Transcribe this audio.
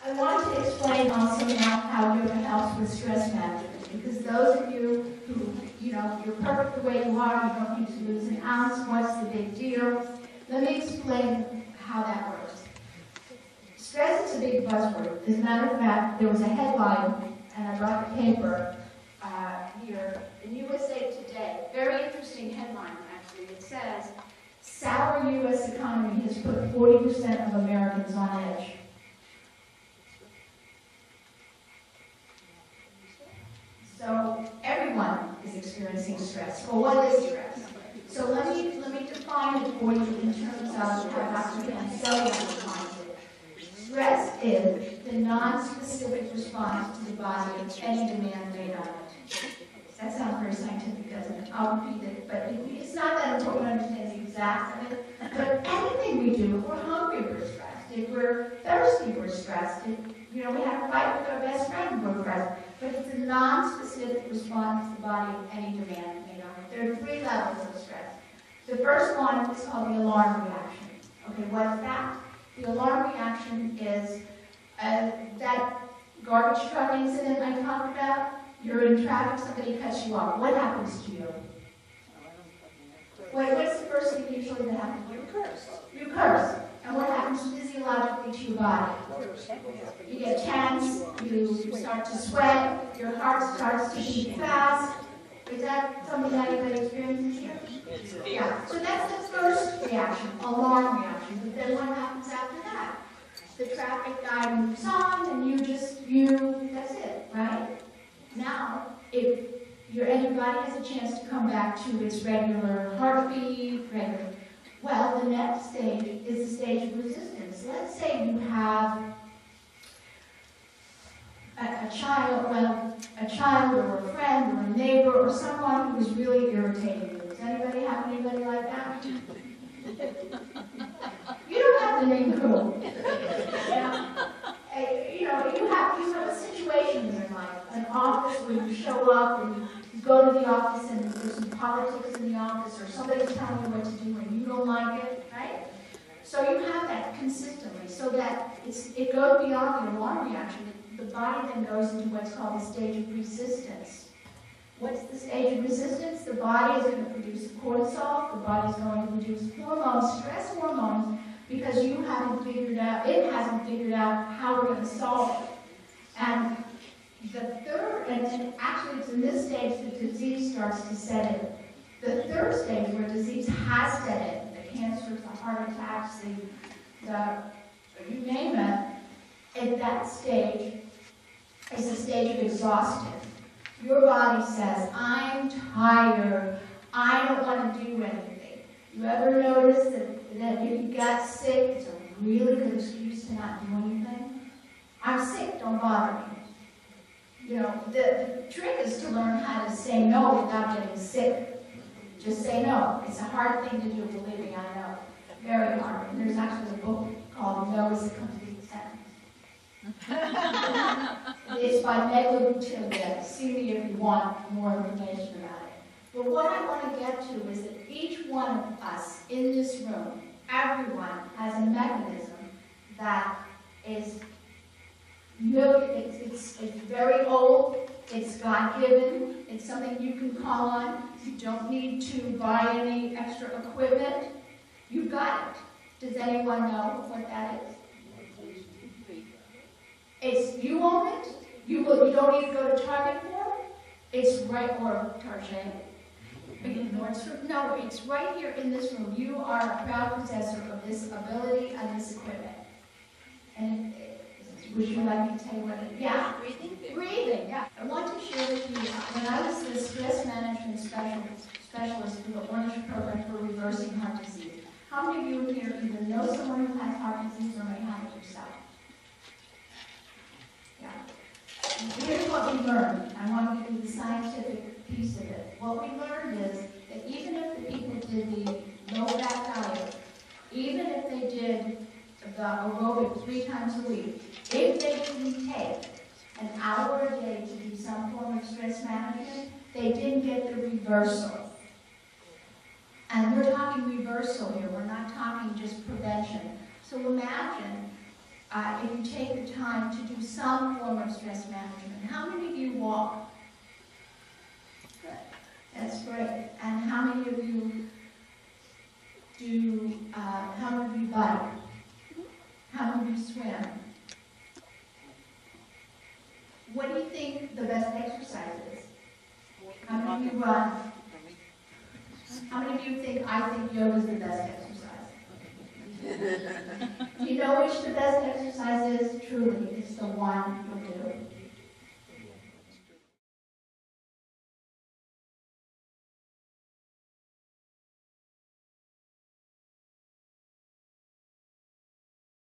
I want to explain also now how yoga helps with stress management, because those of you who, you're perfect the way you are, you don't need to lose an ounce, what's the big deal? Let me explain how that works. Stress is a big buzzword. As a matter of fact, there was a headline, and I brought the paper here, in USA Today. Very interesting headline, actually. It says, sour U.S. economy has put 40% of Americans on edge. So everyone is experiencing stress. Well, what is stress? So let me define it for you in terms of how Dr. Cancel defines it. Stress is the non-specific response to the body of any demand made on it. That sounds very scientific, doesn't it? I'll repeat it, but it's not that important to understand the exact of it. But anything we do, if we're hungry, we're stressed. If we're thirsty, we're stressed. If we have a fight with our best friend, we're stressed. But it's a non-specific response to the body of any demand made on it. There are 3 levels of stress. The first one is called the alarm reaction. Okay, what's that? The alarm reaction is that garbage truck incident I talked about. You're in traffic, somebody cuts you off. What happens to you? What's the first thing usually that happens? You curse. You curse. And what happens physiologically to your body? You get tense, you start to sweat, your heart starts to beat fast. Is that something that anybody experiences here? Yeah. So that's the first reaction, alarm reaction. But then what happens after that? The traffic guy moves on, and that's it, right? Now, if anybody has a chance to come back to its regular heartbeat, well, the next stage is the stage of resistance. Let's say you have a child or a friend or a neighbor or someone who is really irritating you. Does anybody have anybody like that? You don't have to name who. You have a situation in your life, an office where you show up and you go to the office and there's some politics in the office, or somebody's telling you what to do and you don't like it, right? So you have that consistently, so that it goes beyond the alarm reaction. The body then goes into what's called the stage of resistance. What's the stage of resistance? The body is going to produce cortisol, the body is going to produce hormones, stress hormones, because it hasn't figured out how we're going to solve it. And the third, and actually it's in this stage that disease starts to set in. The third stage where disease has set in, the cancers, the heart attacks, you name it, at that stage is a stage of exhaustion. Your body says, I'm tired, I don't want to do anything. You ever notice that if you got sick, it's a really good excuse to not do anything? I'm sick, don't bother me. The trick is to learn how to say no without getting sick. Just say no. It's a hard thing to do, believe me, I know. Very hard. And there's actually a book called No is a Complete Sentence. It's by Megla Boutillier. See me if you want more information about it. But what I want to get to is that each one of us in this room, everyone has a mechanism that is it's very old, it's God-given, it's something you can call on. You don't need to buy any extra equipment. You've got it. Does anyone know what that is? You own it. You don't need to go to Target for it. It's right, or Target. No, it's right here in this room. You are a proud possessor of this ability and this equipment. And would you like me to tell you what it is? Yeah. Breathing, yeah. I want to share with you, when I was the stress management specialist for the Orange Program for Reversing Heart Disease, how many of you here either know someone who has heart disease or may have it yourself? Yeah. Here's what we learned. I want to give you the scientific piece of it. What we learned is that even if the people did the low-fat diet, even if they did the aerobic 3 times a week, if they didn't take an hour a day to do some form of stress management, they didn't get the reversal. And we're talking reversal here. We're not talking just prevention. So imagine if you take the time to do some form of stress management. How many of you walk? Good. That's great. And how many of you do, how many of you bike? How many of you swim? What do you think the best exercise is? How many of you run? How many of you think yoga is the best exercise? Do you know which the best exercise is? Truly, it's the one you'll do.